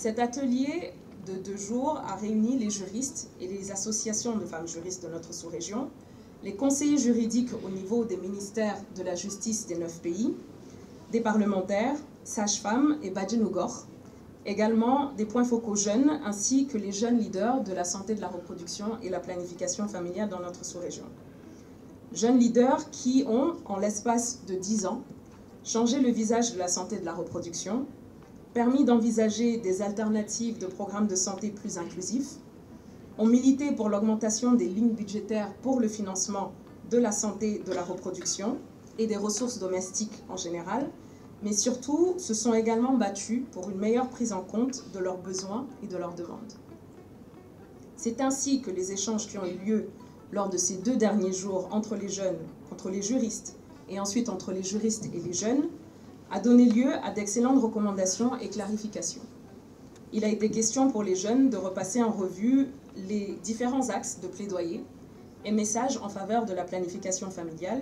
Cet atelier de 2 jours a réuni les juristes et les associations de femmes juristes de notre sous-région, les conseillers juridiques au niveau des ministères de la justice des 9 pays, des parlementaires, sages-femmes et Badjinougor, également des points focaux jeunes ainsi que les jeunes leaders de la santé de la reproduction et la planification familiale dans notre sous-région. Jeunes leaders qui ont, en l'espace de 10 ans, changé le visage de la santé de la reproduction, permis d'envisager des alternatives de programmes de santé plus inclusifs, ont milité pour l'augmentation des lignes budgétaires pour le financement de la santé de la reproduction et des ressources domestiques en général, mais surtout se sont également battus pour une meilleure prise en compte de leurs besoins et de leurs demandes. C'est ainsi que les échanges qui ont eu lieu lors de ces 2 derniers jours entre les jeunes, entre les juristes et ensuite entre les juristes et les jeunes, a donné lieu à d'excellentes recommandations et clarifications. Il a été question pour les jeunes de repasser en revue les différents axes de plaidoyer et messages en faveur de la planification familiale,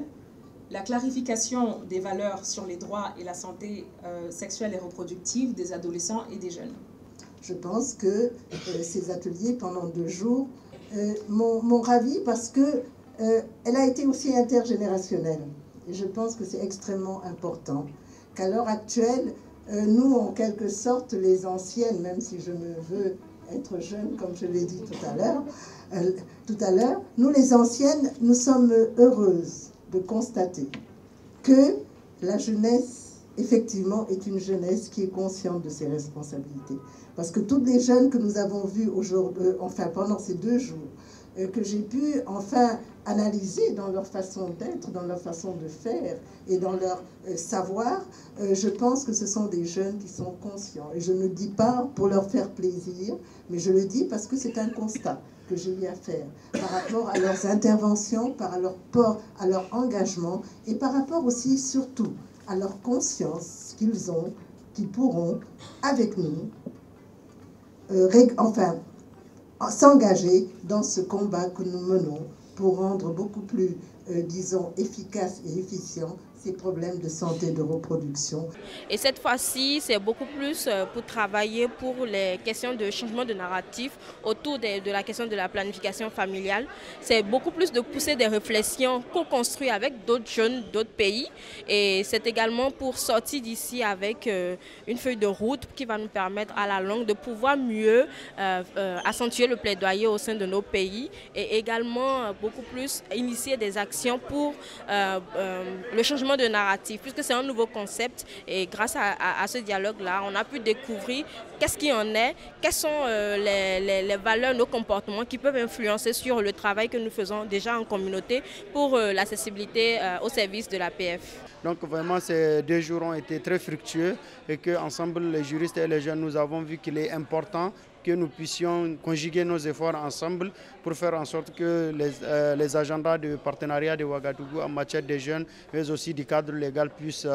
la clarification des valeurs sur les droits et la santé sexuelle et reproductive des adolescents et des jeunes. Je pense que ces ateliers pendant 2 jours m'ont ravi parce que elle a été aussi intergénérationnelle. Et je pense que c'est extrêmement important qu'à l'heure actuelle, nous, en quelque sorte, les anciennes, même si je me veux être jeune, comme je l'ai dit tout à l'heure, nous les anciennes, nous sommes heureuses de constater que la jeunesse, effectivement, est une jeunesse qui est consciente de ses responsabilités. Parce que toutes les jeunes que nous avons vues aujourd'hui, enfin pendant ces 2 jours, que j'ai pu enfin analyser dans leur façon d'être, dans leur façon de faire et dans leur savoir, je pense que ce sont des jeunes qui sont conscients. Et je ne le dis pas pour leur faire plaisir, mais je le dis parce que c'est un constat que j'ai eu à faire par rapport à leurs interventions, par rapport à leur engagement et par rapport aussi, surtout, à leur conscience qu'ils ont, qu'ils pourront, avec nous, s'engager dans ce combat que nous menons pour rendre beaucoup plus, disons, efficace et efficient ces problèmes de santé de reproduction. Et cette fois-ci, c'est beaucoup plus pour travailler pour les questions de changement de narratif autour de la question de la planification familiale. C'est beaucoup plus de pousser des réflexions co-construites avec d'autres jeunes, d'autres pays. Et c'est également pour sortir d'ici avec une feuille de route qui va nous permettre à la longue de pouvoir mieux accentuer le plaidoyer au sein de nos pays et également beaucoup plus initier des actions pour le changement de narratif, puisque c'est un nouveau concept et grâce à ce dialogue-là, on a pu découvrir qu'est-ce qui en est, quelles sont les valeurs, nos comportements qui peuvent influencer sur le travail que nous faisons déjà en communauté pour l'accessibilité au service de l'APF. Donc vraiment ces 2 jours ont été très fructueux et qu'ensemble les juristes et les jeunes nous avons vu qu'il est important que nous puissions conjuguer nos efforts ensemble pour faire en sorte que les agendas de partenariat de Ouagadougou en matière des jeunes, mais aussi du cadre légal puissent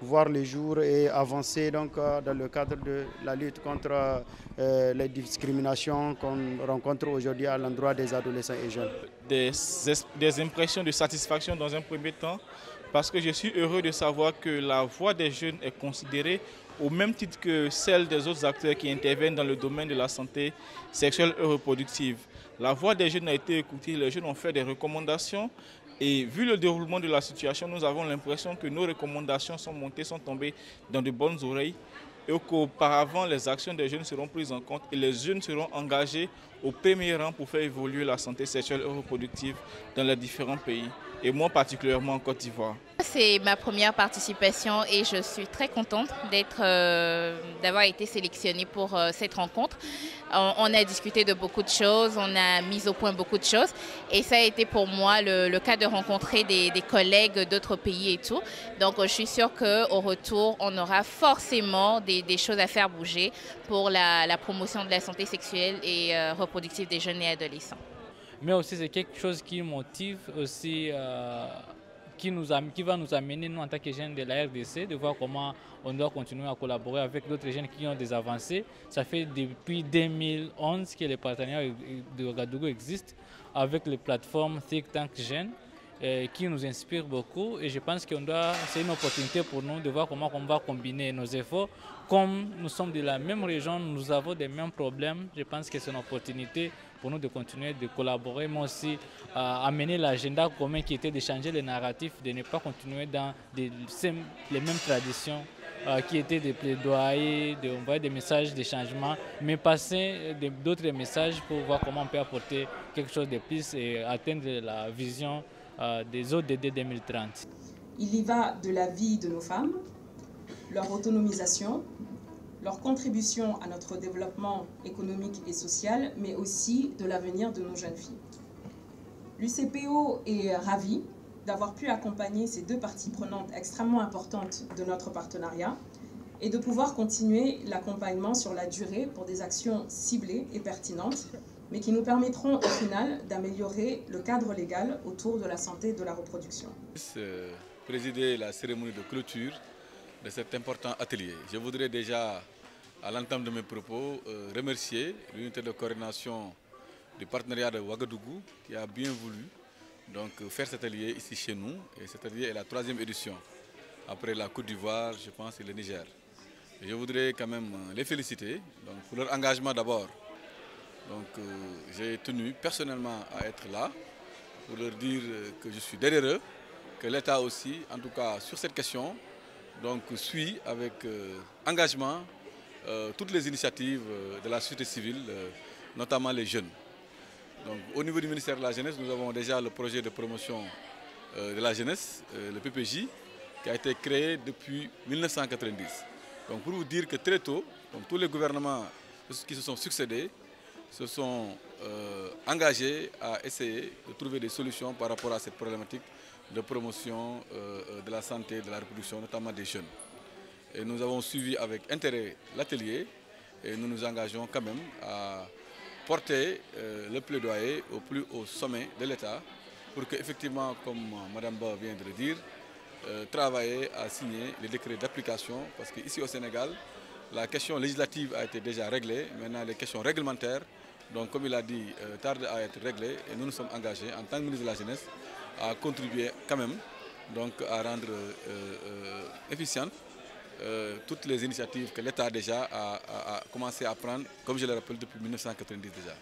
voir le jour et avancer donc, dans le cadre de la lutte contre les discriminations qu'on rencontre aujourd'hui à l'endroit des adolescents et jeunes. Des impressions de satisfaction dans un premier temps, parce que je suis heureux de savoir que la voix des jeunes est considérée au même titre que celle des autres acteurs qui interviennent dans le domaine de la santé sexuelle et reproductive. La voix des jeunes a été écoutée, les jeunes ont fait des recommandations et vu le déroulement de la situation, nous avons l'impression que nos recommandations sont montées, sont tombées dans de bonnes oreilles et qu'auparavant les actions des jeunes seront prises en compte et les jeunes seront engagés au premier rang pour faire évoluer la santé sexuelle et reproductive dans les différents pays et moi particulièrement en Côte d'Ivoire. C'est ma première participation et je suis très contente d'avoir été sélectionnée pour cette rencontre. On a discuté de beaucoup de choses, on a mis au point beaucoup de choses et ça a été pour moi le cas de rencontrer des collègues d'autres pays et tout. Donc je suis sûre qu'au retour, on aura forcément des choses à faire bouger pour la promotion de la santé sexuelle et reproductive des jeunes et adolescents. Mais aussi c'est quelque chose qui motive aussi, qui va nous amener, nous en tant que jeunes de la RDC, de voir comment on doit continuer à collaborer avec d'autres jeunes qui ont des avancées. Ça fait depuis 2011 que les partenariats de Ouagadougou existent avec les plateformes Think Tank Jeunes. qui nous inspire beaucoup et je pense que c'est une opportunité pour nous de voir comment on va combiner nos efforts. Comme nous sommes de la même région, nous avons des mêmes problèmes, je pense que c'est une opportunité pour nous de continuer de collaborer, mais aussi amener l'agenda commun qui était de changer les narratifs, de ne pas continuer dans les mêmes traditions qui étaient des plaidoyers, d'envoyer des messages de changement, mais passer d'autres messages pour voir comment on peut apporter quelque chose de plus et atteindre la vision des ODD 2030. Il y va de la vie de nos femmes, leur autonomisation, leur contribution à notre développement économique et social, mais aussi de l'avenir de nos jeunes filles. L'UCPO est ravi d'avoir pu accompagner ces deux parties prenantes extrêmement importantes de notre partenariat et de pouvoir continuer l'accompagnement sur la durée pour des actions ciblées et pertinentes, mais qui nous permettront au final d'améliorer le cadre légal autour de la santé et de la reproduction. Présider la cérémonie de clôture de cet important atelier. Je voudrais déjà, à l'entame de mes propos, remercier l'unité de coordination du partenariat de Ouagadougou qui a bien voulu faire cet atelier ici chez nous. Et cet atelier est la 3e édition, après la Côte d'Ivoire, je pense, et le Niger. Et je voudrais quand même les féliciter pour leur engagement d'abord. J'ai tenu personnellement à être là pour leur dire que je suis derrière eux, que l'État aussi, en tout cas sur cette question, suit avec engagement toutes les initiatives de la société civile, notamment les jeunes. Au niveau du ministère de la Jeunesse, nous avons déjà le projet de promotion de la jeunesse, le PPJ, qui a été créé depuis 1990. Pour vous dire que très tôt, tous les gouvernements qui se sont succédés se sont engagés à essayer de trouver des solutions par rapport à cette problématique de promotion de la santé, de la reproduction, notamment des jeunes. Et nous avons suivi avec intérêt l'atelier et nous nous engageons quand même à porter le plaidoyer au plus haut sommet de l'État pour qu'effectivement, comme Mme Ba vient de le dire, travailler à signer les décrets d'application parce qu'ici au Sénégal, la question législative a été déjà réglée. Maintenant, les questions réglementaires, comme il a dit, tardent à être réglées et nous nous sommes engagés en tant que ministre de la Jeunesse à contribuer quand même à rendre efficientes toutes les initiatives que l'État déjà a commencé à prendre, comme je le rappelle, depuis 1990 déjà.